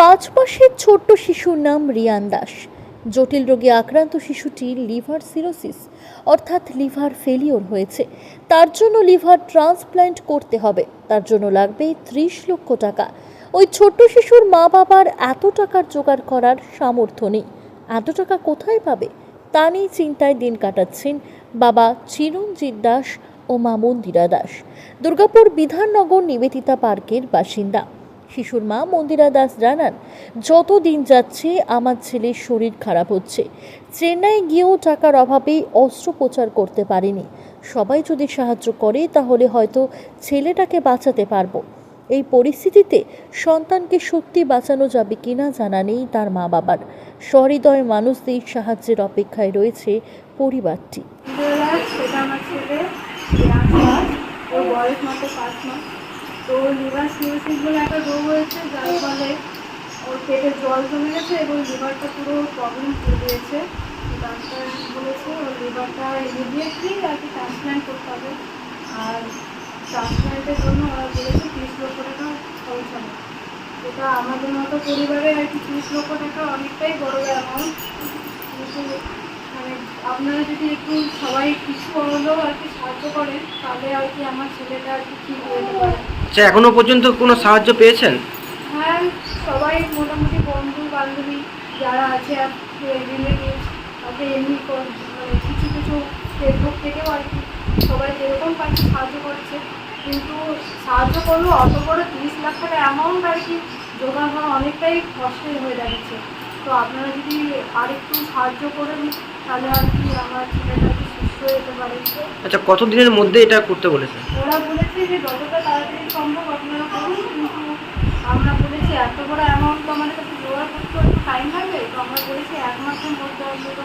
5 মাসের ছোট্ট শিশুর নাম রিয়ান দাস। জটিল রোগে আক্রান্ত শিশুটির লিভার সিরোসিস অর্থাৎ লিভার ফেলিওর হয়েছে। তার জন্য লিভার ট্রান্সপ্ল্যান্ট করতে হবে। তার জন্য লাগবে 30 লক্ষ টাকা। ওই ছোট্ট শিশুর মা বাবার এত টাকার জোগাড় করার সামর্থ্য নেই। এত টাকা কোথায় পাবে তা নিয়ে চিন্তায় দিন কাটাচ্ছেন বাবা চিরঞ্জিত দাস ও মা মন্দিরা দাস। দুর্গাপুর বিধাননগর নিবেদিতা পার্কের বাসিন্দা। শিশুর মা মন্দিরা দাস জানান, যত দিন যাচ্ছে আমার ছেলের শরীর খারাপ হচ্ছে। চেন্নাই গিয়েও টাকার অভাবে অস্ত্রোপচার করতে পারিনি। সবাই যদি সাহায্য করে তাহলে হয়তো ছেলেটাকে বাঁচাতে পারবো। এই পরিস্থিতিতে সন্তানকে সত্যি বাঁচানো যাবে কিনা জানা নেই তার মা বাবার। সহৃদয় মানুষদের সাহায্যের অপেক্ষায় রয়েছে পরিবারটি। সেটা আমার ছেলে ওর বয়স মাত্র 5 মাস। তো লিভার সিরোসিস বলে একটা রোগ হয়েছে, যার ফলে ওর পেটে জল জমে গেছে এবং লিভারটা পুরো প্রবলেম হয়ে গিয়েছে। ডাক্তার বলেছে ওর লিভারটা ইমিডিয়েটলি আর কি ট্রান্সপ্ল্যান্ট করতে হবে। আর ট্রান্সপ্ল্যান্টের জন্য ওরা বলেছে 30 লক্ষ টাকা খরচ হবে। এটা আমাদের মতো পরিবারে আর কি 30 লক্ষ টাকা অনেকটাই বড় অ্যামাউন্ট। কিন্তু মানে আপনারা যদি একটু সবাই কিছু হলেও আর কি সাহায্য করেন তাহলে আর কি আমার ছেলেটা আর কি ঠিক হয়ে যেতে পারে। আচ্ছা, এখনো পর্যন্ত কোনো সাহায্য পেয়েছেন? হ্যাঁ, সবাই মোটামুটি বন্ধু বান্ধবী যারা আছে রিলেটিভ তাকে এমনি মানে কিছু কিছু ফেসবুক থেকেও আর কি সবাই যেরকম পাচ্ছে সাহায্য করছে। কিন্তু সাহায্য করলেও অত বড় 30 লাখ টাকা অ্যামাউন্ট আর কি জোগাড় হওয়া অনেকটাই কষ্টের হয়ে যাচ্ছে। তো আপনারা যদি আরেকটু সাহায্য করেন তাহলে আর কি আমার ছেলেটা একটু সুস্থ হয়ে যেতে পারে। আচ্ছা, কতদিনের মধ্যে এটা করতে বলেছে? ওরা বলেছে যে যতটা তাড়াতাড়ি সম্ভব আপনারা করুন, কিন্তু আমরা বলেছি এত বড় অ্যামাউন্ট তো আমাদের কাছে জোগাড় করতে একটু টাইম লাগবে। তো আমরা বলেছি 1 মাসের মধ্যে অন্তত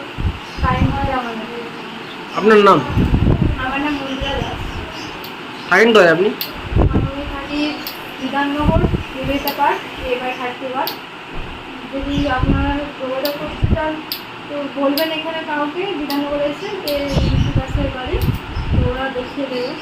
টাইম হয় আমাদের। আপনার নাম? আমার নাম মন্দিরা দাস। থাকেন কোথায় আপনি? আমি থাকি বিধাননগর নিবেদিতা পার্ক A/31। যদি আপনারা যোগাযোগ করতে চান তো বলবেন এখানে কাউকে বিধাননগর এসে যে দাসের বাড়ি, তো ওরা দেখিয়ে দেবে।